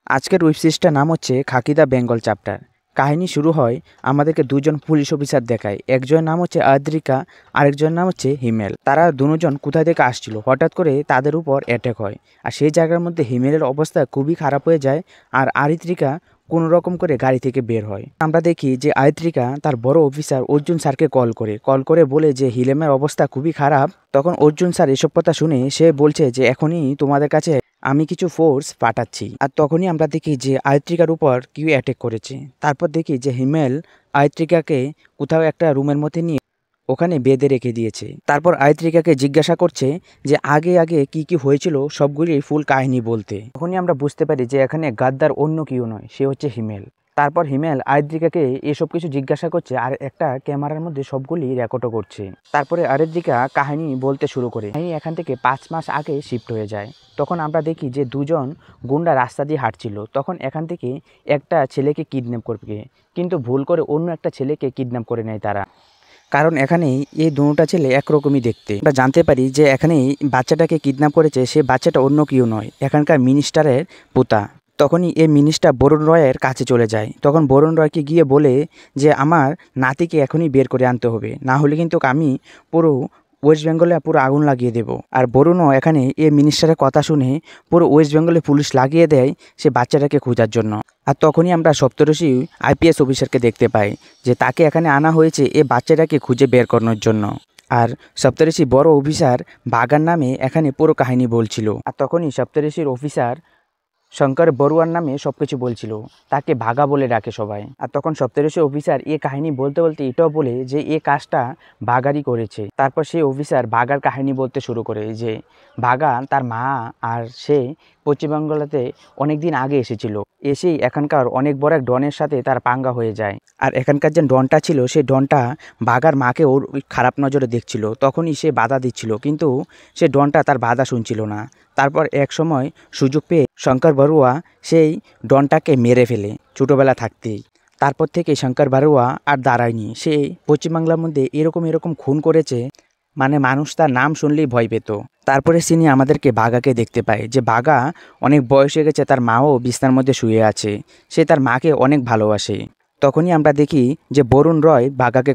আজকের ওয়েব সিরিজটার নাম হচ্ছে খাকি দ্য বেঙ্গল চ্যাপ্টার। কাহিনী শুরু হয় আমাদেরকে দুজন পুলিশ অফিসার দেখায়। একজনের নাম হচ্ছে আদ্রিকা, আরেকজনের নাম হচ্ছে হিমেল। তারা দুজন কোথা থেকে আসছিল, হঠাৎ করে তাদের উপর অ্যাটাক হয়। আর সেই জায়গার মধ্যে হিমেলের অবস্থা খুবই খারাপ হয়ে যায়, আর আরিত্রিকা কোনো রকম করে গাড়ি থেকে বের হয়। আমরা দেখি যে আরিত্রিকা তার বড় অফিসার অর্জুন স্যারকে কল করে বলে যে হিলেমের অবস্থা খুবই খারাপ। তখন অর্জুন স্যার এসব কথা শুনে সে বলছে যে এখনই তোমাদের কাছে আমি কিছু ফোর্স পাঠাচ্ছি। আর তখনই আমরা দেখি যে আয়ত্রিকার উপর কেউ অ্যাটাক করেছে। তারপর দেখি যে হিমেল আয়ত্রিকাকে কোথাও একটা রুমের মধ্যে নিয়ে ওখানে বেঁধে রেখে দিয়েছে। তারপর আয়ত্রিকাকে জিজ্ঞাসা করছে যে আগে কি হয়েছিল সবগুলি ফুল কাহিনী বলতে। তখনই আমরা বুঝতে পারি যে এখানে গাদ্দার অন্য কেউ নয়, সে হচ্ছে হিমেল। তারপর হিমেল আয়ত্রিকাকে এসব কিছু জিজ্ঞাসা করছে আর একটা ক্যামেরার মধ্যে সবগুলি রেকর্ডও করছে। তারপরে আয়ত্রিকা কাহিনী বলতে শুরু করে। কাহিনী এখান থেকে 5 মাস আগে শিফট হয়ে যায়। তখন আমরা দেখি যে দুজন গুন্ডা রাস্তা দিয়ে হাঁটছিল। তখন এখান থেকে একটা ছেলেকে কিডন্যাপ করবে, কিন্তু ভুল করে অন্য একটা ছেলেকে কিডন্যাপ করে নেয় তারা। কারণ এখানে এই দুটা ছেলে একরকমই দেখতে। আমরা জানতে পারি যে এখানে বাচ্চাটাকে কিডন্যাপ করেছে সে বাচ্চাটা অন্য কেউ নয়, এখানকার মিনিস্টারের পোতা। তখনই এই মিনিস্টার বরুণ রয়ের কাছে চলে যায়। তখন বরুণ রয়কে গিয়ে বলে যে আমার নাতিকে এখনই বের করে আনতে হবে, না হলে কিন্তু আমি পুরো ওয়েস্ট বেঙ্গলে পুরো আগুন লাগিয়ে দেব। আর বরুণও এখানে এই মিনিস্টারের কথা শুনে পুরো ওয়েস্ট বেঙ্গলে পুলিশ লাগিয়ে দেয় সে বাচ্চাটাকে খোঁজার জন্য। আর তখনই আমরা সপ্তর্ষি আইপিএস অফিসারকে দেখতে পাই যে তাকে এখানে আনা হয়েছে এই বাচ্চাটাকে খুঁজে বের করানোর জন্য। আর সপ্তর্ষি বড় অফিসার বাগান নামে এখানে পুরো কাহিনী বলছিল। আর তখনই সপ্তর্ষির অফিসার শঙ্কর বড়ুয়ার নামে সবকিছু বলছিল, তাকে ভাগা বলে ডাকে সবাই। আর তখন সপ্তর্ষি অফিসার এ কাহিনী বলতে বলতে এটাও বলে যে এ কাজটা ভাগারই করেছে। তারপর সেই অফিসার ভাগার কাহিনী বলতে শুরু করে যে ভাগা তার মা আর সে পশ্চিমবাংলাতে অনেক দিন আগে এসেছিল, এসেই এখানকার অনেক বড় এক ডনের সাথে তার পাঙ্গা হয়ে যায়। আর এখানকার যে ডনটা ছিল সেই ডনটা ভাগার মাকে ওর খারাপ নজরে দেখছিল। তখনই সে বাধা দিচ্ছিল, কিন্তু সে ডনটা তার বাধা শুনছিল না। তারপর এক সময় সুযোগ পেয়ে শঙ্কর বড়ুয়া সেই ডনটাকে মেরে ফেলে ছোটোবেলা থাকতেই। তারপর থেকে শঙ্কর বড়ুয়া আর দাঁড়ায়নি। সে পশ্চিমবাংলার মধ্যে এরকম খুন করেছে, মানে মানুষ তার নাম শুনলেই ভয় পেত। তারপরে সিনি আমাদেরকে বাঘাকে দেখতে পায় যে বাঘা অনেক বয়স হয়ে গেছে, তার মাও বিছনার মধ্যে শুয়ে আছে, সে তার মাকে অনেক ভালোবাসে। তখনই আমরা দেখি যে বরুণ রয় বাঘাকে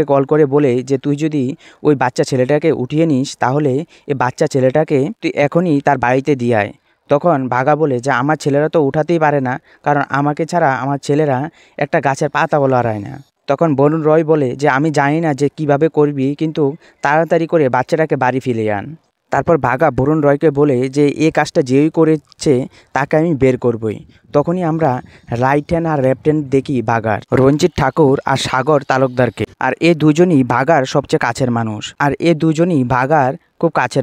কল করে বলে যে তুই যদি ওই বাচ্চা ছেলেটাকে উঠিয়ে নিস তাহলে এই বাচ্চা ছেলেটাকে তুই এখনই তার বাড়িতে দিয়ে আয়। তখন বাঘা বলে যে আমার ছেলেরা তো উঠাতেই পারে না, কারণ আমাকে ছাড়া আমার ছেলেরা একটা গাছের পাতা লড়ায় না। তখন বরুণ রয় বলে যে আমি জানি না যে কিভাবে করবি, কিন্তু তাড়াতাড়ি করে বাচ্চাটাকে বাড়ি ফিরিয়ে আন। তারপর বাঘা বরুণ রয়কে বলে যে এই কাজটা যেই করেছে তাকে আমি বের করবই। তখনই আমরা রাইট হ্যান্ড আর লেফট হ্যান্ড দেখি বাঘার রঞ্জিত ঠাকুর আর সাগর তালুকদারকে। আর এ দুজনই বাঘার সবচেয়ে কাছের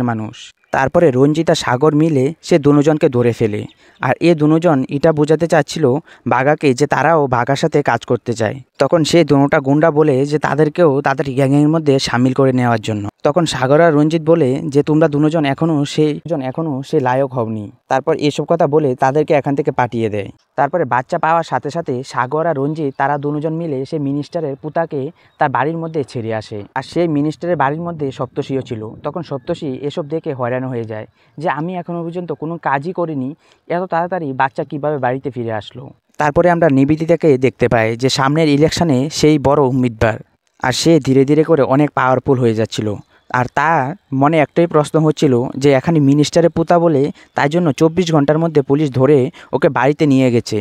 মানুষ। তারপরে রঞ্জিত আর সাগর মিলে সে দুজনকে ধরে ফেলে। আর এ দুজন এটা বোঝাতে চাচ্ছিল বাঘাকে যে তারাও বাঘার সাথে কাজ করতে চায়। তখন সে দুটা গুন্ডা বলে যে তাদেরকেও তাদের গ্যাংয়ের মধ্যে সামিল করে নেওয়ার জন্য। তখন সাগর আর রঞ্জিত বলে যে তোমরা দুজন এখনো সে লায়ক হওনি। তারপর এসব কথা বলে তাদেরকে এখান থেকে পাঠিয়ে দেয়। তারপরে বাচ্চা পাওয়ার সাথে সাথে সাগর আর রঞ্জিত তারা দুজন মিলে সে মিনিস্টারের পুতাকে তার বাড়ির মধ্যে ছেড়ে আসে। আর সেই মিনিস্টারের বাড়ির মধ্যে সপ্তর্ষিও ছিল। তখন সপ্তর্ষি এসব দেখে হয়রান হয়ে যায় যে আমি এখনো পর্যন্ত কোনো কাজই করিনি, এত তাড়াতাড়ি বাচ্চা কিভাবে বাড়িতে ফিরে আসলো। তারপরে আমরা নিবেদিতাকে দেখতে পাই যে সামনের ইলেকশনে সেই বড় উম্মিদবার, আর সে ধীরে ধীরে করে অনেক পাওয়ারফুল হয়ে যাচ্ছিল। আর তার মনে একটাই প্রশ্ন হচ্ছিল যে এখানে মিনিস্টারের পুতা বলে তাই জন্য 24 ঘন্টার মধ্যে পুলিশ ধরে ওকে বাড়িতে নিয়ে গেছে।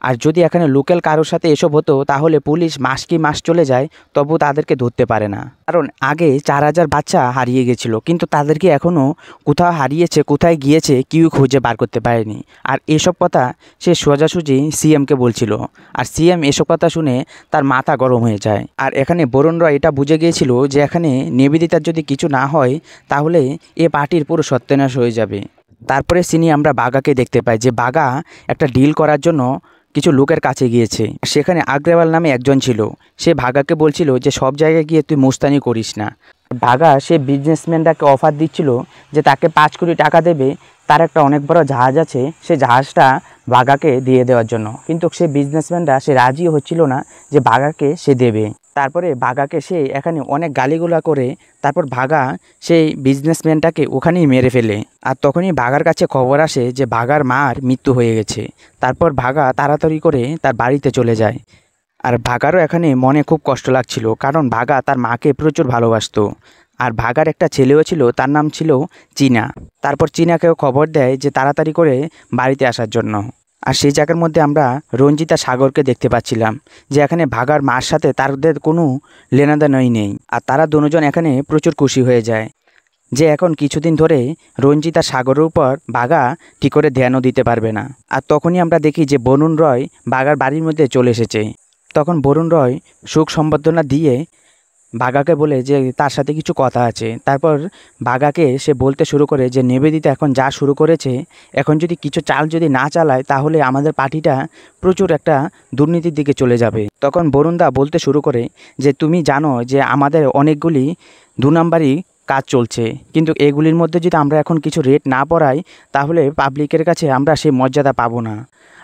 আর যদি এখানে লোকাল কারোর সাথে এসব হতো তাহলে পুলিশ মাস চলে যায় তবু তাদেরকে ধরতে পারে না, কারণ আগে 4000 বাচ্চা হারিয়ে গেছিলো, কিন্তু তাদেরকে এখনও কোথাও হারিয়েছে কোথায় গিয়েছে কেউ খুঁজে বার করতে পারেনি। আর এসব কথা সে সোজাসুজি সিএমকে বলছিল, আর সিএম এসব কথা শুনে তার মাথা গরম হয়ে যায়। আর এখানে বরুণ রয় এটা বুঝে গিয়েছিল যে এখানে নিবেদিতার যদি কিছু না হয় তাহলে এ পার্টির পুরো সত্যানাশ হয়ে যাবে। তারপরে সিনি আমরা বাঘাকে দেখতে পাই যে বাঘা একটা ডিল করার জন্য কিছু লোকের কাছে গিয়েছে। সেখানে আগ্রেওয়াল নামে একজন ছিল, সে ভাগাকে বলছিল যে সব জায়গায় গিয়ে তুই মুস্তানি করিস না। ভাগা সে বিজনেসম্যানটাকে অফার দিচ্ছিল যে তাকে 5 কোটি টাকা দেবে, তার একটা অনেক বড় জাহাজ আছে, সে জাহাজটা ভাগাকে দিয়ে দেওয়ার জন্য। কিন্তু সে বিজনেসম্যানটা সে রাজি হচ্ছিল না যে ভাগাকে সে দেবে। তারপরে ভাগাকে সে এখানে অনেক গালিগুলা করে তারপর ভাগা সেই বিজনেসম্যানটাকে ওখানেই মেরে ফেলে। আর তখনই ভাগার কাছে খবর আসে যে ভাগার মার মৃত্যু হয়ে গেছে। তারপর ভাগা তাড়াতাড়ি করে তার বাড়িতে চলে যায়। আর ভাগারও এখানে মনে খুব কষ্ট লাগছিল, কারণ ভাগা তার মাকে প্রচুর ভালোবাসতো। আর ভাগার একটা ছেলেও ছিল, তার নাম ছিল চীনা। তারপর চীনাকেও খবর দেয় যে তাড়াতাড়ি করে বাড়িতে আসার জন্য। আর সেই জায়গার মধ্যে আমরা রঞ্জিতা সাগরকে দেখতে পাচ্ছিলাম যে এখানে ভাগার মার সাথে তাদের কোনো লেনাদেনাই নেই। আর তারা দুজন এখানে প্রচুর খুশি হয়ে যায় যে এখন কিছুদিন ধরে রঞ্জিতা সাগরের উপর ভাগা ঠিক করে ধ্যানও দিতে পারবে না। আর তখনই আমরা দেখি যে বরুণ রয় ভাগার বাড়ির মধ্যে চলে এসেছে। তখন বরুণ রয় সুখ সম্বর্ধনা দিয়ে ভাগাকে বলে যে তার সাথে কিছু কথা আছে। তারপর ভাগাকে সে বলতে শুরু করে যে নিবেদিতা এখন যা শুরু করেছে, এখন যদি কিছু চাল যদি না চালায় তাহলে আমাদের পার্টিটা প্রচুর একটা দুর্নীতির দিকে চলে যাবে। তখন বরুণদা বলতে শুরু করে যে তুমি জানো যে আমাদের অনেকগুলি 2 নাম্বারই কাজ চলছে, কিন্তু এগুলির মধ্যে যদি আমরা এখন কিছু রেট না পড়াই তাহলে পাবলিকের কাছে আমরা সেই মর্যাদা পাবো না।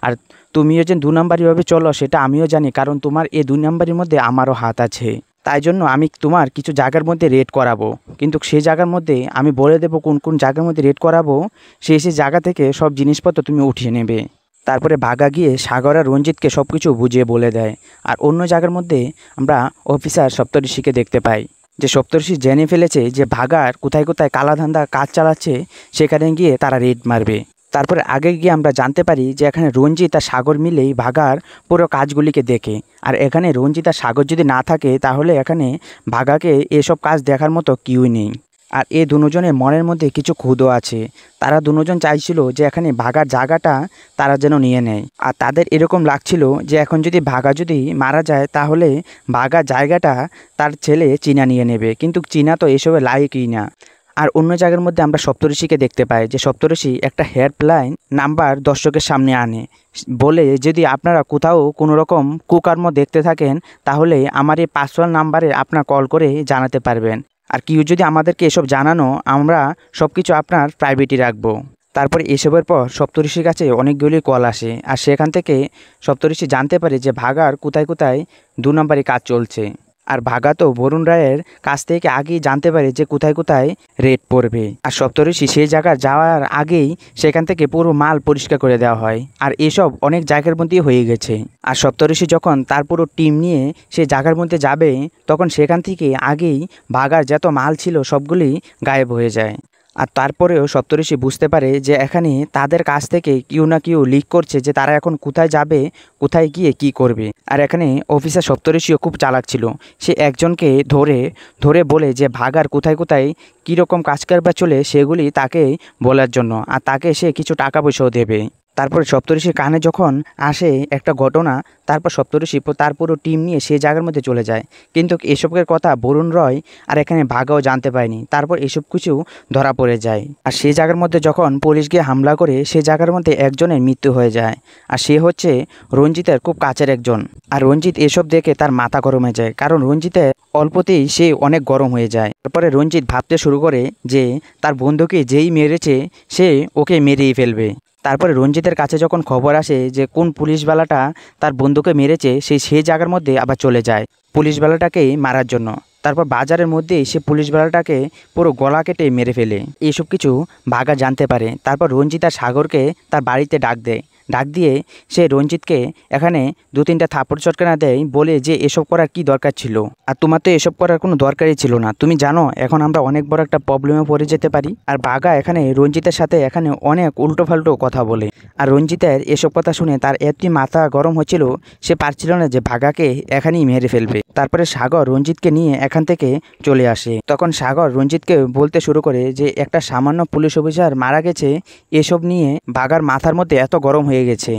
আর তুমিও যে 2 নাম্বারিভাবে চলো সেটা আমিও জানি, কারণ তোমার এই 2 নাম্বারের মধ্যে আমারও হাত আছে। তাই জন্য আমি তোমার কিছু জায়গার মধ্যে রেট করাবো, কিন্তু সেই জায়গার মধ্যে আমি বলে দেবো কোন কোন জায়গার মধ্যে রেট করাবো। সেই জায়গা থেকে সব জিনিসপত্র তুমি উঠিয়ে নেবে। তারপরে ভাগা গিয়ে সাগর আর রঞ্জিতকে সব কিছু বুঝিয়ে বলে দেয়। আর অন্য জায়গার মধ্যে আমরা অফিসার সপ্তর্ষিকে দেখতে পাই যে সপ্তর্ষি জেনে ফেলেছে যে ভাগার কোথায় কোথায় কালাধান্দা কাজ চালাচ্ছে, সেখানে গিয়ে তারা রেড মারবে। তারপরে আগে গিয়ে আমরা জানতে পারি যে এখানে রঞ্জিত আর সাগর মিলেই ভাগার পুরো কাজগুলিকে দেখে। আর এখানে রঞ্জিত আর সাগর যদি না থাকে তাহলে এখানে ভাগাকে এসব কাজ দেখার মতো কেউই নেই। আর এই দুজনের মনের মধ্যে কিছু ক্ষুধা আছে। তারা দুজন চাইছিল যে এখানে ভাগার জায়গাটা তারা যেন নিয়ে নেয়। আর তাদের এরকম লাগছিল যে এখন যদি ভাগা যদি মারা যায় তাহলে ভাগার জায়গাটা তার ছেলে চীনা নিয়ে নেবে, কিন্তু চীনা তো এসবে লায়কই না। আর অন্য জায়গার মধ্যে আমরা সপ্তর্ষিকে দেখতে পাই যে সপ্তর্ষি একটা হেল্পলাইন নাম্বার দর্শকের সামনে আনে, বলে যদি আপনারা কোথাও কোনো রকম কুকর্ম দেখতে থাকেন তাহলে আমার এই পার্সোনাল নাম্বারে আপনার কল করে জানাতে পারবেন। আর কেউ যদি আমাদেরকে এসব জানানো, আমরা সব কিছু আপনার প্রাইভেটই রাখবো। তারপরে এসবের পর সপ্তর্ষির কাছে অনেকগুলি কল আসে। আর সেখান থেকে সপ্তর্ষি জানতে পারে যে ভাগার কোথায় কোথায় 2 নাম্বারে কাজ চলছে। আর ভাগা তো বরুণ রায়ের কাছ থেকে আগেই জানতে পারে যে কোথায় কোথায় রেড পড়বে। আর সপ্তর্ষি সেই জায়গা যাওয়ার আগেই সেখান থেকে পুরো মাল পরিষ্কার করে দেওয়া হয়। আর এসব অনেক জায়গার মধ্যেই হয়ে গেছে। আর সপ্তর্ষি যখন তার পুরো টিম নিয়ে সে জায়গার মধ্যে যাবে তখন সেখান থেকে আগেই ভাগার যত মাল ছিল সবগুলি গায়েব হয়ে যায়। আর তারপরেও সপ্তর্ষি বুঝতে পারে যে এখানে তাদের কাছ থেকে কেউ না কেউ লিক করছে যে তারা এখন কোথায় যাবে, কোথায় গিয়ে কি করবে। আর এখানে অফিসার সপ্তর্ষিও খুব চালাক ছিল। সে একজনকে ধরে বলে যে ভাগার কোথায় কোথায় কীরকম কাজ কারবার চলে সেগুলি তাকে বলার জন্য, আর তাকে সে কিছু টাকা পয়সাও দেবে। তারপরে সপ্তর্ষির কানে যখন আসে একটা ঘটনা, তারপর সপ্তর্ষি তার পুরো টিম নিয়ে সেই জায়গার মধ্যে চলে যায়। কিন্তু এসবের কথা বরুণ রয় আর এখানে ভাগাও জানতে পায়নি। তারপর এসব কিছু ধরা পড়ে যায়। আর সেই জায়গার মধ্যে যখন পুলিশ গিয়ে হামলা করে সেই জায়গার মধ্যে একজনের মৃত্যু হয়ে যায়। আর সে হচ্ছে রঞ্জিতের খুব কাছের একজন। আর রঞ্জিত এসব দেখে তার মাথা গরম হয়ে যায়, কারণ রঞ্জিতের অল্পতেই সে অনেক গরম হয়ে যায়। তারপরে রঞ্জিত ভাবতে শুরু করে যে তার বন্ধুকে যেই মেরেছে সে ওকে মেরেই ফেলবে। তারপরে রঞ্জিতের কাছে যখন খবর আসে যে কোন পুলিশওয়ালাটা তার বন্ধুকে মেরেছে, সেই জায়গার মধ্যে আবার চলে যায় পুলিশওয়ালাটাকেই মারার জন্য। তারপর বাজারের মধ্যেই সে পুলিশওয়ালাটাকে পুরো গলা কেটে মেরে ফেলে। এইসব কিছু ভাগা জানতে পারে। তারপর রঞ্জিত আর সাগরকে তার বাড়িতে ডাক দিয়ে সে রঞ্জিতকে এখানে 2-3টা থাপ্পড় চটকানা দেয়, বলে যে এসব করার কি দরকার ছিল, আর তোমার তো এসব করার কোনো দরকারই ছিল না। তুমি জানো এখন আমরা অনেক বড় একটা প্রবলেমে পড়ে যেতে পারি। আর ভাগা এখানে রঞ্জিতের সাথে এখানে অনেক উল্টো ফাল্টো কথা বলে। আর রঞ্জিতের এসব কথা শুনে তার এতই মাথা গরম হচ্ছিল, সে পারছিল না যে ভাগাকে এখানেই মেরে ফেলবে। তারপরে সাগর রঞ্জিতকে নিয়ে এখান থেকে চলে আসে। তখন সাগর রঞ্জিতকে বলতে শুরু করে যে একটা সামান্য পুলিশ অফিসার মারা গেছে, এসব নিয়ে ভাগার মাথার মধ্যে এত গরম হয়ে গেছে,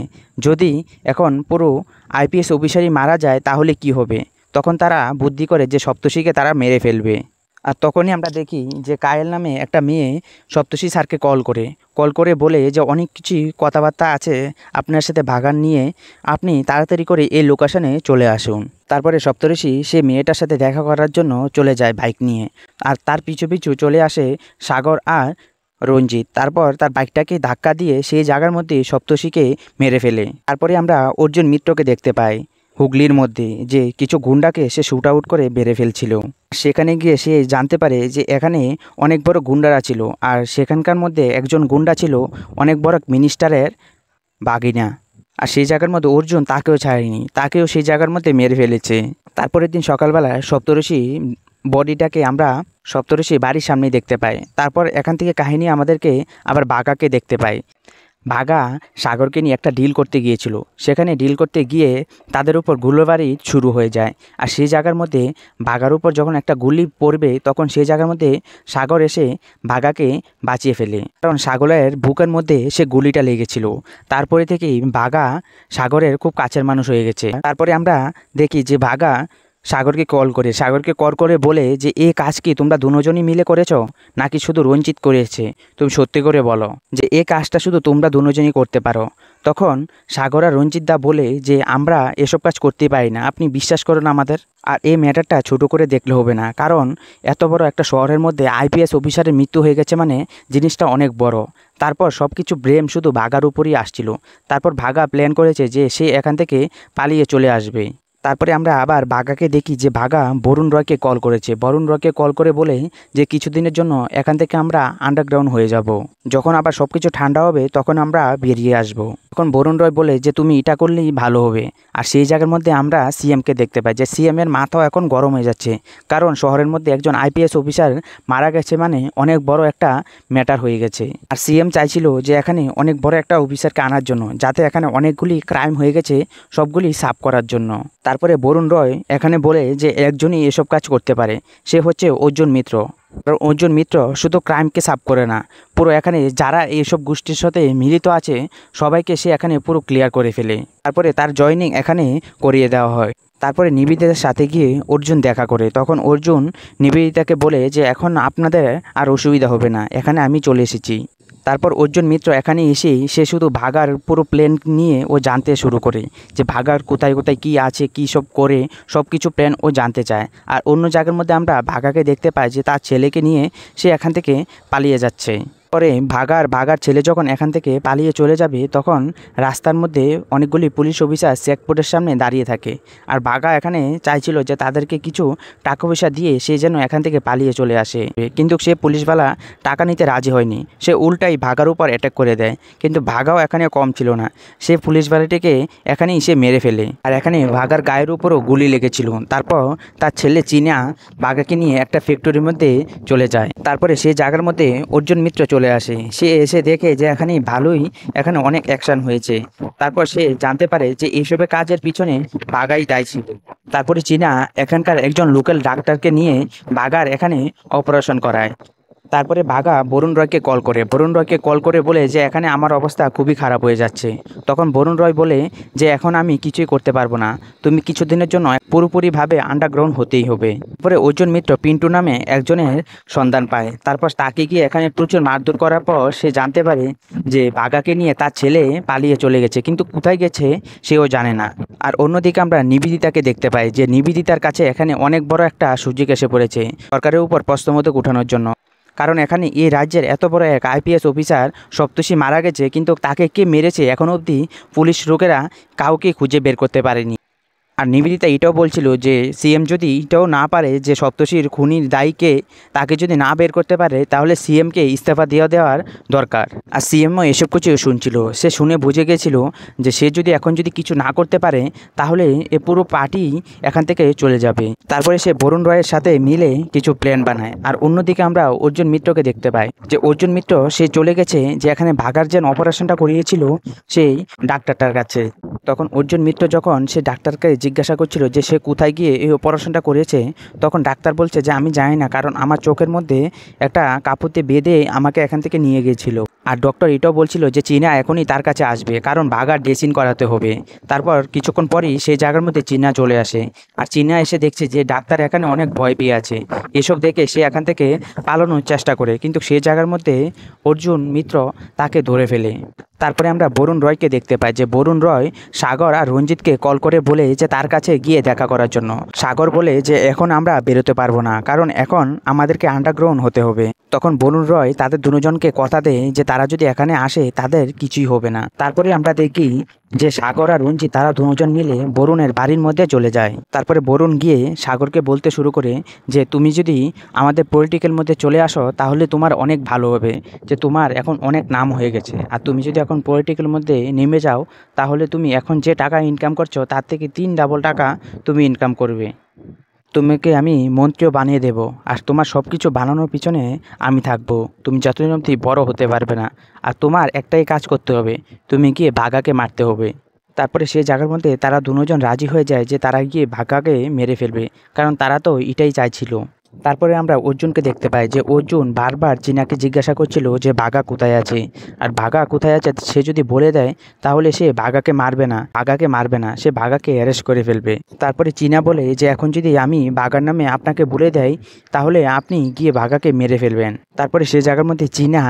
যদি এখন পুরো আইপিএস অফিসারই মারা যায় তাহলে কি হবে। তখন তারা বুদ্ধি করে যে সপ্তর্ষিকে তারা মেরে ফেলবে। আর তখনই আমরা দেখি যে কায়েল নামে একটা মেয়ে সপ্তর্ষি স্যারকে কল করে বলে যে অনেক কিছু কথাবার্তা আছে আপনার সাথে ভাগান নিয়ে, আপনি তাড়াতাড়ি করে এই লোকেশনে চলে আসুন। তারপরে সপ্তর্ষি সে মেয়েটার সাথে দেখা করার জন্য চলে যায় বাইক নিয়ে। আর তার পিছু পিছু চলে আসে সাগর আর রঞ্জিত। তারপর তার বাইকটাকে ধাক্কা দিয়ে সেই জায়গার মধ্যে সপ্তর্ষিকে মেরে ফেলে। তারপরে আমরা অর্জুন মিত্রকে দেখতে পাই। হুগলির মধ্যে যে কিছু গুন্ডাকে সে শ্যুট আউট করে বেড়ে ফেলছিল। সেখানে গিয়ে সে জানতে পারে যে এখানে অনেক বড় গুন্ডারা ছিল, আর সেখানকার মধ্যে একজন গুন্ডা ছিল অনেক বড় মিনিস্টারের বাগিনা। আর সেই জায়গার মধ্যে অর্জুন তাকেও ছাড়েনি, তাকেও সেই জায়গার মধ্যে মেরে ফেলেছে। তারপরের দিন সকালবেলা সপ্তর্ষি বডিটাকে আমরা সপ্তর্ষি বাড়ির সামনেই দেখতে পাই। তারপর এখান থেকে কাহিনী আমাদেরকে আবার বাঘাকে দেখতে পাই। বাঘা সাগরকে নিয়ে একটা ডিল করতে গিয়েছিল, সেখানে ডিল করতে গিয়ে তাদের উপর গুলিবারি শুরু হয়ে যায়। আর সেই জায়গার মধ্যে বাঘার উপর যখন একটা গুলি পড়বে তখন সেই জায়গার মধ্যে সাগর এসে বাঘাকে বাঁচিয়ে ফেলে, কারণ সাগরের বুকের মধ্যে সে গুলিটা লেগেছিল। তারপরে থেকেই বাঘা সাগরের খুব কাছের মানুষ হয়ে গেছে। তারপরে আমরা দেখি যে বাঘা সাগরকে কল করে বলে যে এই কাজ কি তোমরা দুজনই মিলে করেছো নাকি শুধু রঞ্জিত করেছে, তুমি সত্যি করে বলো যে এই কাজটা শুধু তোমরা দুজনই করতে পারো। তখন সাগর আর রঞ্জিত দা বলে যে আমরা এসব কাজ করতে পারি না, আপনি বিশ্বাস করুন আমাদের। আর এই ম্যাটারটা ছোটো করে দেখলে হবে না, কারণ এত বড় একটা শহরের মধ্যে আইপিএস অফিসারের মৃত্যু হয়ে গেছে মানে জিনিসটা অনেক বড়। তারপর সব কিছু ব্লেম শুধু ভাগার উপরই আসছিল। তারপর ভাগা প্ল্যান করেছে যে সে এখান থেকে পালিয়ে চলে আসবে। তারপরে আমরা আবার বাঘাকে দেখি যে বাঘা বরুণ রয়কে কল করেছে। বরুণ রয়কে কল করে বলে যে কিছুদিনের জন্য এখান থেকে আমরা আন্ডারগ্রাউন্ড হয়ে যাব, যখন আবার সব কিছু ঠান্ডা হবে তখন আমরা বেরিয়ে আসব। তখন বরুণ রয় বলে যে তুমি এটা করলেই ভালো হবে। আর সেই জায়গার মধ্যে আমরা সিএমকে দেখতে পাই যে সিএমের মাথাও এখন গরম হয়ে যাচ্ছে, কারণ শহরের মধ্যে একজন আইপিএস অফিসার মারা গেছে মানে অনেক বড় একটা ম্যাটার হয়ে গেছে। আর সিএম চাইছিল যে এখানে অনেক বড় একটা অফিসারকে আনার জন্য, যাতে এখানে অনেকগুলি ক্রাইম হয়ে গেছে সবগুলি সাফ করার জন্য। তারপরে বরুণ রয় এখানে বলে যে একজনই এসব কাজ করতে পারে, সে হচ্ছে অর্জুন মিত্র। কারণ অর্জুন মিত্র শুধু ক্রাইমকে সাফ করে না, পুরো এখানে যারা এইসব গোষ্ঠীর সাথে মিলিত আছে সবাইকে সে এখানে পুরো ক্লিয়ার করে ফেলে। তারপরে তার জয়েনিং এখানে করিয়ে দেওয়া হয়। তারপরে নিবেদিতার সাথে গিয়ে অর্জুন দেখা করে। তখন অর্জুন নিবেদিতাকে বলে যে এখন আপনাদের আর অসুবিধা হবে না, এখানে আমি চলে এসেছি। তারপর অর্জুন মিত্র এখানে এসেই সে শুধু ভাগার পুরো প্ল্যান নিয়ে ও জানতে শুরু করে যে ভাগার কোথায় কোথায় কী আছে, কী সব করে সব কিছু প্ল্যান ও জানতে চায়। আর অন্য জায়গার মধ্যে আমরা ভাগাকে দেখতে পাই যে তার ছেলেকে নিয়ে সে এখান থেকে পালিয়ে যাচ্ছে। পরে ভাগার ছেলে যখন এখান থেকে পালিয়ে চলে যাবে তখন রাস্তার মধ্যে অনেকগুলি পুলিশ অফিসার চেকপোস্টের সামনে দাঁড়িয়ে থাকে। আর ভাগা এখানে চাইছিল যে তাদেরকে কিছু টাকা পয়সা দিয়ে সে যেন এখান থেকে পালিয়ে চলে আসে, কিন্তু সে পুলিশওয়ালা টাকা নিতে রাজি হয়নি। সে উল্টাই ভাগার উপর অ্যাটাক করে দেয়, কিন্তু ভাগাও এখানে কম ছিল না, সে পুলিশওয়ালাটিকে এখানেই সে মেরে ফেলে। আর এখানে ভাগার গায়ের উপরও গুলি লেগেছিল। তারপর তার ছেলে চীনা ভাগাকে নিয়ে একটা ফ্যাক্টরির মধ্যে চলে যায়। তারপরে সেই জায়গার মধ্যে অর্জুন মিত্র চলে আসে। সে এসে দেখে যে এখানে ভালোই এখানে অনেক অ্যাকশন হয়েছে। তারপর সে জানতে পারে যে এইসবের কাজের পিছনে বাঘাই দায়ী ছিল। তারপরে চীনা এখানকার একজন লোকাল ডাক্তারকে নিয়ে বাঘার এখানে অপারেশন করায়। তারপরে বাঘা বরুণ রয়কে কল করে বলে যে এখানে আমার অবস্থা খুবই খারাপ হয়ে যাচ্ছে। তখন বরুণ রয় বলে যে এখন আমি কিছুই করতে পারবো না, তুমি কিছুদিনের জন্য পুরোপুরিভাবে আন্ডারগ্রাউন্ড হতেই হবে। তারপরে অর্জুন মিত্র পিন্টু নামে একজনের সন্ধান পায়। তারপর তাকে গিয়ে এখানে প্রচুর মারধর করার পর সে জানতে পারে যে বাঘাকে নিয়ে তার ছেলে পালিয়ে চলে গেছে, কিন্তু কোথায় গেছে সেও জানে না। আর অন্যদিকে আমরা নিবেদিতাকে দেখতে পাই যে নিবেদিতার কাছে এখানে অনেক বড় একটা সুযোগ এসে পড়েছে সরকারের উপর প্রশ্নবোধক উঠানোর জন্য। কারণ এখানে এই রাজ্যের এত বড় এক আইপিএস অফিসার সপ্তর্ষি মারা গেছে, কিন্তু তাকে কে মেরেছে এখনও অবধি পুলিশ লোকেরা কাউকে খুঁজে বের করতে পারেনি। আর নিবেদিতা এটাও বলছিল যে সিএম যদি এটাও না পারে যে সপ্তর্ষির খুনির দায়ীকে, তাকে যদি না বের করতে পারে তাহলে সিএমকে ইস্তফা দেওয়ার দরকার। আর সিএমও এসব কিছু শুনছিল, সে শুনে বুঝে গেছিল যে সে যদি এখন যদি কিছু না করতে পারে তাহলে এ পুরো পার্টি এখান থেকে চলে যাবে। তারপরে সে বরুণ রয়ের সাথে মিলে কিছু প্ল্যান বানায়। আর অন্যদিকে আমরা অর্জুন মিত্রকে দেখতে পাই যে অর্জুন মিত্র সে চলে গেছে যে এখানে ভাগার যে অপারেশনটা করিয়েছিল সেই ডাক্তারটার কাছে। তখন অর্জুন মিত্র যখন সে ডাক্তারকে জিজ্ঞাসা করছিল যে সে কোথায় গিয়ে এই অপারেশনটা করেছে, তখন ডাক্তার বলছে যে আমি জানি না, কারণ আমার চোখের মধ্যে একটা কাপড়তে বেঁধে আমাকে এখান থেকে নিয়ে গিয়েছিল। আর ডক্টর এটাও বলছিল যে চীনা এখনই তার কাছে আসবে, কারণ ভাগার ড্রেসিং করাতে হবে। তারপর কিছুক্ষণ পরই সেই জায়গার মধ্যে চীনা চলে আসে। আর চীনা এসে দেখছে যে ডাক্তার এখানে অনেক ভয় পেয়ে আছে। এসব দেখে সে এখান থেকে পালানোর চেষ্টা করে, কিন্তু সেই জায়গার মধ্যে অর্জুন মিত্র তাকে ধরে ফেলে। তারপরে আমরা বরুণ রয়কে দেখতে পাই যে বরুণ রয় সাগর আর রঞ্জিতকে কল করে বলে যে তার কাছে গিয়ে দেখা করার জন্য। সাগর বলে যে এখন আমরা বেরোতে পারবো না, কারণ এখন আমাদেরকে আন্ডারগ্রাউন্ড হতে হবে। তখন বরুণ রয় তাদের দুজনকে কথা দেয় যে তারা যদি এখানে আসে তাদের কিছুই হবে না। তারপরে আমরা দেখি যে সাগর আর রঞ্জিত তারা দুজন মিলে বরুণের বাড়ির মধ্যে চলে যায়। তারপরে বরুণ গিয়ে সাগরকে বলতে শুরু করে যে তুমি যদি আমাদের পলিটিক্যাল মধ্যে চলে আসো তাহলে তোমার অনেক ভালো হবে, যে তোমার এখন অনেক নাম হয়ে গেছে, আর তুমি যদি এখন পলিটিক্যাল মধ্যে নেমে যাও তাহলে তুমি এখন যে টাকা ইনকাম করছো তার থেকে 3 ডাবল টাকা তুমি ইনকাম করবে। তোমাকে আমি মন্ত্রীও বানিয়ে দেব, আর তোমার সব কিছু বানানোর পিছনে আমি থাকবো। তুমি যতদিন অবধি বড় হতে পারবে না, আর তোমার একটাই কাজ করতে হবে, তুমি গিয়ে বাঘাকে মারতে হবে। তারপরে সেই জায়গার মধ্যে তারা দুজন রাজি হয়ে যায় যে তারা গিয়ে বাঘাকে মেরে ফেলবে, কারণ তারা তো এটাই চাইছিল। তারপরে আমরা অর্জুনকে দেখতে পাই যে অর্জুন বারবার চীনাকে জিজ্ঞাসা করছিল যে বাঘা কোথায় আছে, আর বাঘা কোথায় আছে সে যদি বলে দেয় তাহলে সে বাঘাকে মারবে না, সে বাঘাকে অ্যারেস্ট করে ফেলবে। তারপরে চীনা বলে যে এখন যদি আমি বাঘার নামে আপনাকে বলে দেই তাহলে আপনি গিয়ে বাঘাকে মেরে ফেলবেন। তারপরে সে জায়গার মধ্যে চীনা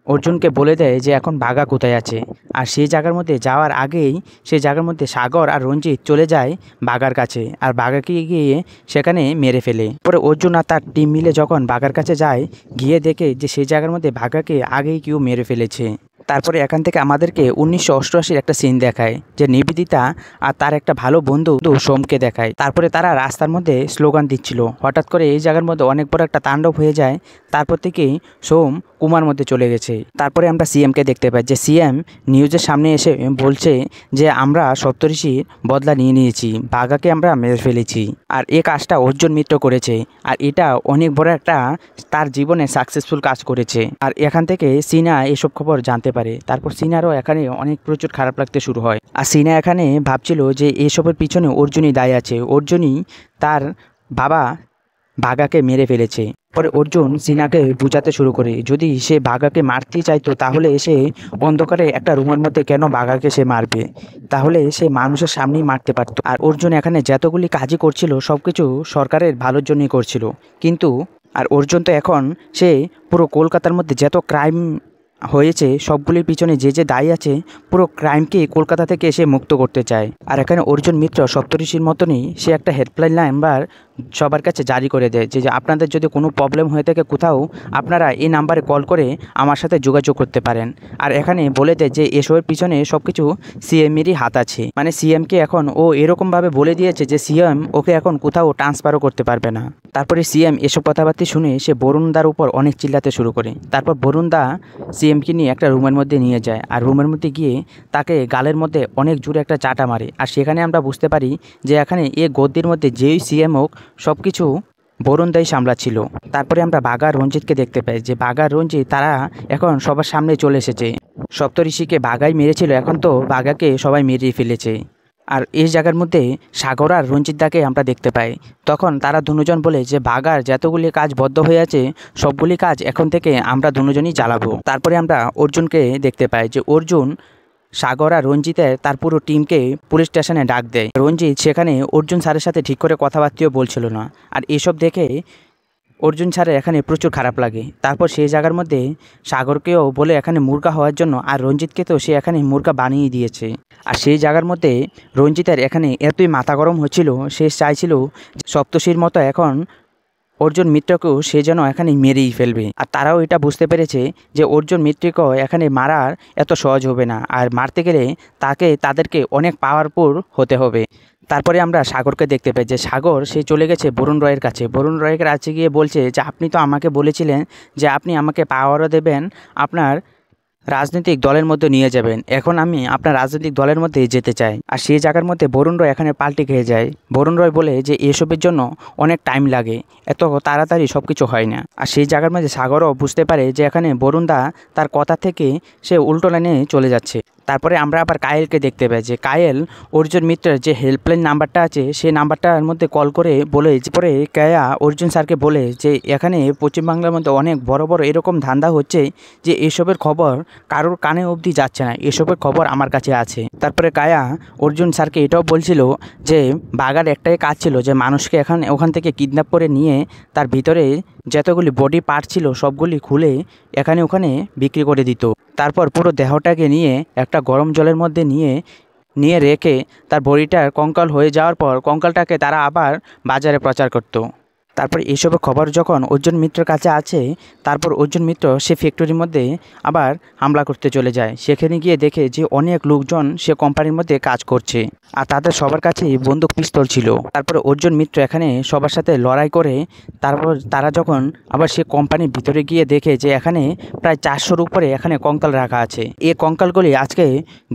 অর্জুনকে বলে দেয় যে এখন বাঘা কোথায় আছে, আর সেই জায়গার মধ্যে যাওয়ার আগেই সেই জায়গার মধ্যে সাগর আর রঞ্জিত চলে যায় বাঘার কাছে, আর বাঘাকে গিয়ে সেখানে মেরে ফেলে। পরে অর্জুন আর তার টিম মিলে যখন বাঘার কাছে যায়, গিয়ে দেখে যে সেই জায়গার মধ্যে বাঘাকে আগেই কেউ মেরে ফেলেছে। তারপরে এখান থেকে আমাদেরকে 1988 একটা সিন দেখায় যে নিবেদিতা আর তার একটা ভালো বন্ধু সোমকে দেখায়। তারপরে তারা রাস্তার মধ্যে স্লোগান দিচ্ছিল, হঠাৎ করে এই জায়গার মধ্যে অনেক বড় একটা তাণ্ডব হয়ে যায়। তারপর থেকেই সোম কুমার মধ্যে চলে গেছে। তারপরে আমরা সিএমকে দেখতে পাই যে সিএম নিউজের সামনে এসে বলছে যে আমরা সপ্তর্ষির বদলা নিয়ে নিয়েছি, বাঘাকে আমরা মেরে ফেলেছি, আর এই কাজটা অর্জুন মিত্র করেছে, আর এটা অনেক বড় একটা তার জীবনে সাকসেসফুল কাজ করেছে। আর এখান থেকে সিনা এসব খবর জানতে পারে। তারপর সিনারও এখানে অনেক প্রচুর খারাপ লাগতে শুরু হয়, আর সিনা এখানে ভাবছিল যে এসবের পিছনে অর্জুনই দায়ী আছে, অর্জুনই তার বাবা বাঘাকে মেরে ফেলেছে। পরে অর্জুন সিনাকে বুঝাতে শুরু করে যদি সে বাঘাকে মারতে চাইতো তাহলে সে অন্ধকারে একটা রুমের মধ্যে কেন বাঘাকে সে মারবে, তাহলে সে মানুষের সামনেই মারতে পারতো। আর অর্জুন এখানে যতগুলি কাজই করছিল সবকিছু সরকারের ভালোর জন্যই করছিল, কিন্তু আর অর্জুন তো এখন সে পুরো কলকাতার মধ্যে যত ক্রাইম হয়েছে সবগুলির পিছনে যে দায়ী আছে পুরো ক্রাইমকে কলকাতা থেকে এসে মুক্ত করতে চায়। আর এখানে অর্জুন মিত্র সপ্তর্ষির মতনই সে একটা হেল্পলাইন নাম্বার সবার কাছে জারি করে দেয় যে আপনাদের যদি কোনো প্রবলেম হয়ে থাকে কোথাও, আপনারা এই নাম্বারে কল করে আমার সাথে যোগাযোগ করতে পারেন। আর এখানে বলে দেয় যে এসবের পিছনে সব কিছু সিএমেরই হাত আছে, মানে সিএমকে এখন ও এরকমভাবে বলে দিয়েছে যে সিএম ওকে এখন কোথাও ট্রান্সফারও করতে পারবে না। তারপরে সিএম এসব কথাবার্তা শুনে সে বরুণদার উপর অনেক চিল্লাতে শুরু করে। তারপর বরুণদা সিএমকে নিয়ে একটা রুমের মধ্যে নিয়ে যায়, আর রুমের মধ্যে গিয়ে তাকে গালের মধ্যে অনেক জোরে একটা চাটা মারে। আর সেখানে আমরা বুঝতে পারি যে এখানে এ গদ্দির মধ্যে যেই সিএম হোক সব কিছু বরুণদাই সামলাচ্ছিল। তারপরে আমরা বাঘা রঞ্জিতকে দেখতে পাই যে বাঘা রঞ্জিত তারা এখন সবার সামনে চলে এসেছে। সপ্তঋষিকে বাঘাই মেরেছিল, এখন তো বাঘাকে সবাই মেরিয়ে ফেলেছে। আর এই জায়গার মধ্যে সাগর আর রঞ্জিতদাকে আমরা দেখতে পাই। তখন তারা দুজন বলে যে বাঘার যতগুলি কাজ বদ্ধ হয়ে আছে সবগুলি কাজ এখন থেকে আমরা দুজনই চালাবো। তারপরে আমরা অর্জুনকে দেখতে পাই যে অর্জুন সাগর আর রঞ্জিতের তার পুরো টিমকে পুলিশ স্টেশনে ডাক দেয়। রঞ্জিত সেখানে অর্জুন স্যারের সাথে ঠিক করে কথাবার্তাও বলছিল না, আর এসব দেখে অর্জুন স্যারের এখানে প্রচুর খারাপ লাগে। তারপর সেই জায়গার মধ্যে সাগরকেও বলে এখানে মুরগা হওয়ার জন্য, আর রঞ্জিতকে তো সে এখানে মুরগা বানিয়ে দিয়েছে। আর সেই জায়গার মধ্যে রঞ্জিতের এখানে এতই মাথা গরম হচ্ছিল, সে চাইছিল সপ্তর্ষির মতো এখন অর্জুন মিত্রকেও সে যেন এখানে মেরেই ফেলবে। আর তারাও এটা বুঝতে পেরেছে যে অর্জুন মিত্রকেও এখানে মারার এত সহজ হবে না, আর মারতে গেলে তাদেরকে অনেক পাওয়ারফুল হতে হবে। তারপরে আমরা সাগরকে দেখতে পাই যে সাগর সে চলে গেছে বরুণ রয়ের কাছে। বরুণ রয়ের কাছে গিয়ে বলছে যে আপনি তো আমাকে বলেছিলেন যে আপনি আমাকে পাওয়ারও দেবেন, আপনার রাজনৈতিক দলের মধ্যে নিয়ে যাবেন, এখন আমি আপনার রাজনৈতিক দলের মধ্যে যেতে চাই। আর সেই জায়গার মধ্যে বরুণ রয় এখানে পাল্টে খেয়ে যায়। বরুণ রয় বলে যে এসবের জন্য অনেক টাইম লাগে, এত তাড়াতাড়ি সব কিছু হয় না। আর সেই জায়গার মধ্যে সাগরও বুঝতে পারে যে এখানে বরুণদা তার কথা থেকে সে উল্টো লাইনে চলে যাচ্ছে। তারপরে আমরা আবার কায়েলকে দেখতে পাই যে কায়েল অর্জুন মিত্রের যে হেল্পলাইন নাম্বারটা আছে সেই নাম্বারটার মধ্যে কল করে বলে, পরে কায়া অর্জুন স্যারকে বলে যে এখানে পশ্চিমবাংলার মধ্যে অনেক বড় বড় এরকম ধান্দা হচ্ছে যে এসবের খবর কারোর কানে অবধি যাচ্ছে না, এসবের খবর আমার কাছে আছে। তারপরে কায়া অর্জুন স্যারকে এটাও বলছিল যে বাঘার একটাই কাজ ছিল যে মানুষকে ওখান থেকে কিডন্যাপ করে নিয়ে তার ভিতরে যতগুলি বডি পার্ট ছিল সবগুলি খুলে ওখানে বিক্রি করে দিত। তারপর পুরো দেহটাকে নিয়ে একটা গরম জলের মধ্যে নিয়ে রেখে তার বডিটার কঙ্কাল হয়ে যাওয়ার পর কঙ্কালটাকে তারা আবার বাজারে প্রচার করত। তারপর এইসবের খবর যখন অর্জুন মিত্রের কাছে আছে, তারপর অর্জুন মিত্র সে ফ্যাক্টরির মধ্যে আবার হামলা করতে চলে যায়। সেখানে গিয়ে দেখে যে অনেক লোকজন সে কোম্পানির মধ্যে কাজ করছে আর তাদের সবার কাছেই বন্দুক পিস্তল ছিল। তারপরে অর্জুন মিত্র এখানে সবার সাথে লড়াই করে তারপর তারা যখন আবার সে কোম্পানির ভিতরে গিয়ে দেখে যে এখানে প্রায় 400-র উপরে এখানে কঙ্কাল রাখা আছে। এই কঙ্কালগুলি আজকে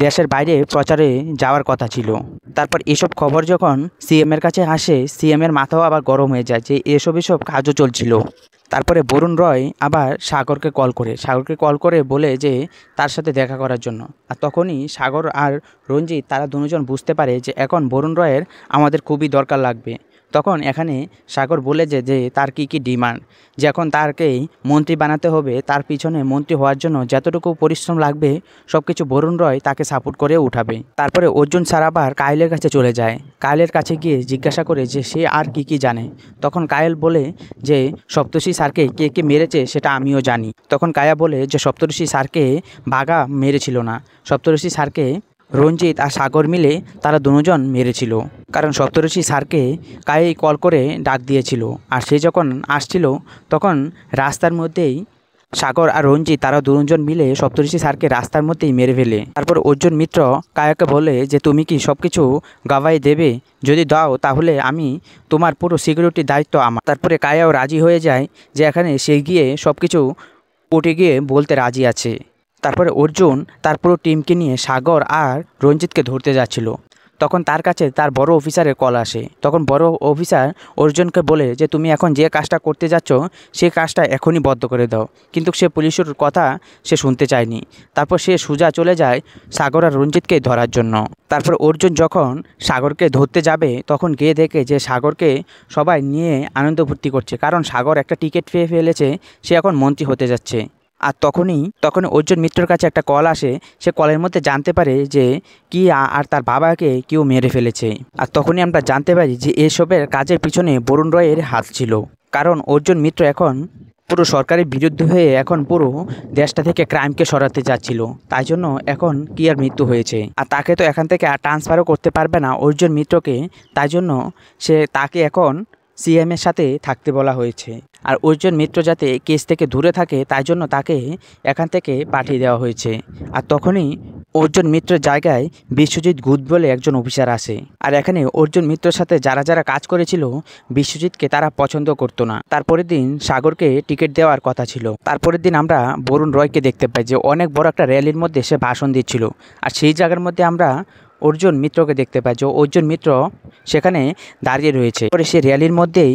দেশের বাইরে প্রচারে যাওয়ার কথা ছিল। তারপর এসব খবর যখন সিএমের কাছে আসে, সিএমের মাথাও আবার গরম হয়ে যায় যে এসব কাজও চলছিল। তারপরে বরুণ রয় আবার সাগরকে কল করে বলে যে তার সাথে দেখা করার জন্য। আর তখনই সাগর আর রঞ্জিত তারা দুজন বুঝতে পারে যে এখন বরুণ রয়ের আমাদের খুবই দরকার লাগবে। তখন এখানে সাগর বলে যে তার কি ডিমান্ড, যে এখন তারকেই মন্ত্রী বানাতে হবে, তার পিছনে মন্ত্রী হওয়ার জন্য যতটুকু পরিশ্রম লাগবে সব কিছু বরুণ রয় তাকে সাপোর্ট করে উঠাবে। তারপরে অর্জুন স্যার আবার কায়েলের কাছে চলে যায়। কায়েলের কাছে গিয়ে জিজ্ঞাসা করে যে সে আর কি জানে। তখন কায়েল বলে যে সপ্তর্ষি স্যারকে কে মেরেছে সেটা আমিও জানি। তখন কায়া বলে যে সপ্তর্ষি স্যারকে বাঘা মেরেছিল না, সপ্তর্ষি স্যারকে রঞ্জিত আর সাগর মিলে তারা দুজন মেরেছিল। কারণ সপ্তর্ষি স্যারকে কায়াই কল করে ডাক দিয়েছিল। আর সে যখন আসছিল তখন রাস্তার মধ্যেই সাগর আর রঞ্জিত তারা দুজন মিলে সপ্তর্ষি স্যারকে রাস্তার মধ্যেই মেরে ফেলে। তারপর অর্জুন মিত্র কায়াকে বলে যে তুমি কি সব কিছু গাওয়াই দেবে? যদি দাও তাহলে আমি তোমার পুরো সিকিউরিটির দায়িত্ব আমার। তারপরে কায়াও রাজি হয়ে যায় যে এখানে সে গিয়ে সব কিছু কোর্টে গিয়ে বলতে রাজি আছে। তারপরে অর্জুন তার পুরো টিমকে নিয়ে সাগর আর রঞ্জিতকে ধরতে যাচ্ছিল। তখন তার কাছে তার বড় অফিসারের কল আসে। তখন বড় অফিসার অর্জুনকে বলে যে তুমি এখন যে কাজটা করতে যাচ্ছ সেই কাজটা এখনই বন্ধ করে দাও। কিন্তু সে পুলিশের কথা সে শুনতে চায়নি। তারপর সে সোজা চলে যায় সাগর আর রঞ্জিতকে ধরার জন্য। তারপর অর্জুন যখন সাগরকে ধরতে যাবে তখন গিয়ে দেখে যে সাগরকে সবাই নিয়ে আনন্দ ফুর্তি করছে, কারণ সাগর একটা টিকিট পেয়ে ফেলেছে, সে এখন মন্ত্রী হতে যাচ্ছে। আর তখনই অর্জুন মিত্রর কাছে একটা কল আসে। সে কলের মধ্যে জানতে পারে যে আর তার বাবাকে কেউ মেরে ফেলেছে। আর তখনই আমরা জানতে পারি যে এসবের কাজের পিছনে বরুণ রয়ের হাত ছিল। কারণ অর্জুন মিত্র এখন পুরো সরকারের বিরুদ্ধে হয়ে এখন পুরো দেশটা থেকে ক্রাইমকে সরাতে যাচ্ছিল, তাই জন্য এখন কিয়ার মৃত্যু হয়েছে। আর তাকে তো এখান থেকে ট্রান্সফারও করতে পারবে না অর্জুন মিত্রকে, তাই জন্য তাকে এখন সিএমের সাথে থাকতে বলা হয়েছে। আর অর্জুন মিত্র যাতে কেস থেকে দূরে থাকে তাই জন্য তাকে এখান থেকে পাঠিয়ে দেওয়া হয়েছে। আর তখনই অর্জুন মিত্রের জায়গায় বিশ্বজিৎ গুদ বলে একজন অফিসার আসে। আর এখানে অর্জুন মিত্রের সাথে যারা কাজ করেছিল বিশ্বজিৎকে তারা পছন্দ করতো না। তারপরের দিন সাগরকে টিকিট দেওয়ার কথা ছিল। তারপরের দিন আমরা বরুণ রয়কে দেখতে পাই যে অনেক বড় একটা র্যালির মধ্যে সে ভাষণ দিচ্ছিল। আর সেই জায়গার মধ্যে আমরা অর্জুন মিত্রকে দেখতে পাই যে অর্জুন মিত্র সেখানে দাঁড়িয়ে রয়েছে। পরে সে র্যালির মধ্যেই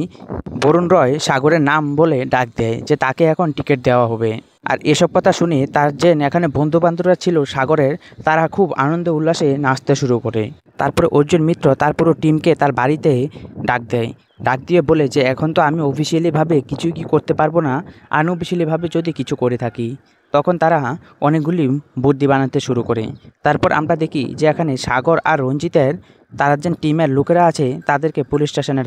বরুণ রয় সাগরের নাম বলে ডাক দেয় যে তাকে এখন টিকিট দেওয়া হবে। আর এসব কথা শুনে তার যে এখানে বন্ধু বান্ধবরা ছিল সাগরের, তারা খুব আনন্দ উল্লাসে নাচতে শুরু করে। তারপরে অর্জুন মিত্র তার পুরো টিমকে তার বাড়িতে ডাক দিয়ে বলে যে এখন তো আমি অফিসিয়ালিভাবে কিছুই করতে পারবো না, আনঅফিসিয়ালিভাবে যদি কিছু করে থাকি। তখন তারা অনেকগুলি বুদ্ধি বানাতে শুরু করে। তারপর আমরা দেখি যে এখানে সাগর আর রঞ্জিতের তারা যে টিমের লোকেরা আছে তাদেরকে পুলিশ স্টেশনে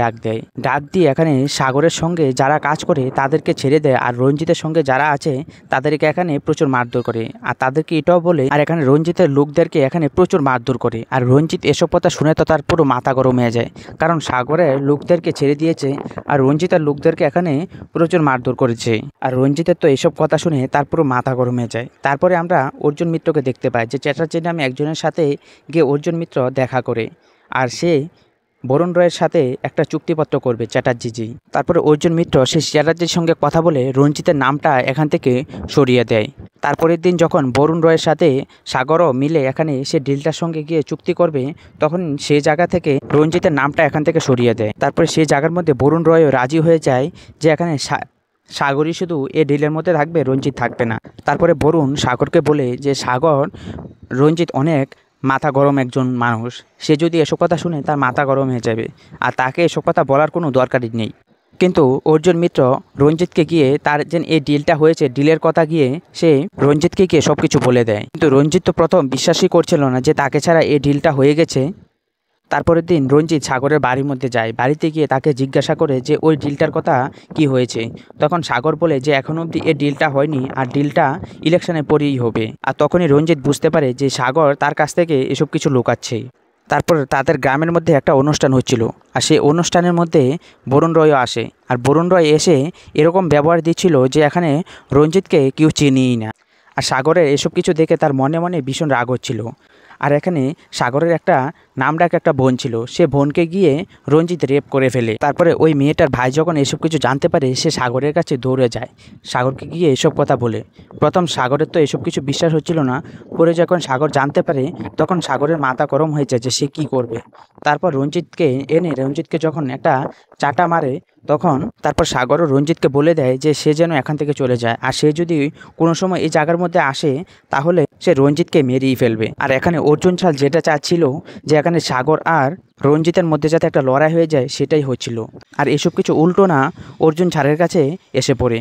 ডাক দিয়ে এখানে সাগরের সঙ্গে যারা কাজ করে তাদেরকে ছেড়ে দেয়, আর রঞ্জিতের সঙ্গে যারা আছে তাদেরকে এখানে প্রচুর মারধর করে। আর তাদেরকে এটাও বলে, আর এখানে রঞ্জিতের লোকদেরকে এখানে প্রচুর মারধর করে। আর রঞ্জিত এসব কথা শুনে তো তার পুরো মাথা গরম হয়ে যায়, কারণ সাগরের লোকদেরকে ছেড়ে দিয়েছে আর রঞ্জিতের লোকদেরকে এখানে প্রচুর মারধর করেছে। আর রঞ্জিতের তো এসব কথা শুনে তার পুরো মাথা গরম হয়ে যায়। তারপরে আমরা অর্জুন মিত্রকে দেখতে পাই যে চ্যাটার্জি নামে একজনের সাথে গিয়ে অর্জুন মিত্র দেখা করে, আর সে বরুণ রয়ের সাথে একটা চুক্তিপত্র করবে চ্যাটার্জি। তারপরে অর্জুন মিত্র সে চ্যাটার্জির সঙ্গে কথা বলে রঞ্জিতের নামটা এখান থেকে সরিয়ে দেয়। তারপরের দিন যখন বরুণ রয়ের সাথে সাগরও মিলে এখানে সে ডিলটার সঙ্গে গিয়ে চুক্তি করবে, তখন সেই জায়গা থেকে রঞ্জিতের নামটা এখান থেকে সরিয়ে দেয়। তারপরে সেই জায়গার মধ্যে বরুণ রয়ও রাজি হয়ে যায় যে এখানে সাগরই শুধু এই ডিলের মধ্যে থাকবে, রঞ্জিত থাকবে না। তারপরে বরুণ সাগরকে বলে যে সাগর, রঞ্জিত অনেক মাথা গরম একজন মানুষ, সে যদি এসব কথা শুনে তার মাথা গরম হয়ে যাবে, আর তাকে এসব কথা বলার কোনো দরকারই নেই। কিন্তু অর্জুন মিত্র রঞ্জিতকে গিয়ে তার যে এই ডিলটা হয়েছে ডিলের কথা গিয়ে সে রঞ্জিতকে গিয়ে সব কিছু বলে দেয়। কিন্তু রঞ্জিত তো প্রথম বিশ্বাসই করছিল না যে তাকে ছাড়া এই ডিলটা হয়ে গেছে। তারপরের দিন রঞ্জিত সাগরের বাড়ির মধ্যে যায়। বাড়িতে গিয়ে তাকে জিজ্ঞাসা করে যে ওই ডিলটার কথা কি হয়েছে। তখন সাগর বলে যে এখনো অবধি এই ডিলটা হয়নি, আর ডিলটা ইলেকশনের পরেই হবে। আর তখনই রঞ্জিত বুঝতে পারে যে সাগর তার কাছ থেকে এসব কিছু লুকাচ্ছে। তারপর তাদের গ্রামের মধ্যে একটা অনুষ্ঠান হচ্ছিল, আর সেই অনুষ্ঠানের মধ্যে বরুণ রয়ও আসে। আর বরুণ রয় এসে এরকম ব্যবহার দিচ্ছিল যে এখানে রঞ্জিতকে কেউ চিনিই না। আর সাগরের এসব কিছু দেখে তার মনে মনে ভীষণ রাগ হচ্ছিল। আর এখানে সাগরের একটা নামডাক একটা বোন ছিল, সে বোনকে গিয়ে রঞ্জিত রেপ করে ফেলে। তারপরে ওই মেয়েটার ভাই যখন এসব কিছু জানতে পারে, সে সাগরের কাছে দৌড়ে যায়, সাগরকে গিয়ে এসব কথা বলে। প্রথম সাগরের তো এসব কিছু বিশ্বাস হচ্ছিল না, পরে যখন সাগর জানতে পারে তখন সাগরের মাথা গরম হয়ে যায় যে সে কী করবে। তারপর রঞ্জিতকে যখন একটা চাটা মারে, তখন তারপর সাগরও রঞ্জিতকে বলে দেয় যে সে যেন এখান থেকে চলে যায়, আর সে যদি কোনো সময় এই জায়গার মধ্যে আসে তাহলে সে রঞ্জিতকে মেরেই ফেলবে। আর এখানে অর্জুন ছাল যেটা চাচ্ছিল যে এখানে সাগর আর রঞ্জিতের মধ্যে যাতে একটা লড়াই হয়ে যায়, সেটাই হচ্ছিল। আর এসব কিছু উল্টো না অর্জুন ছাড়ের কাছে এসে পড়ে।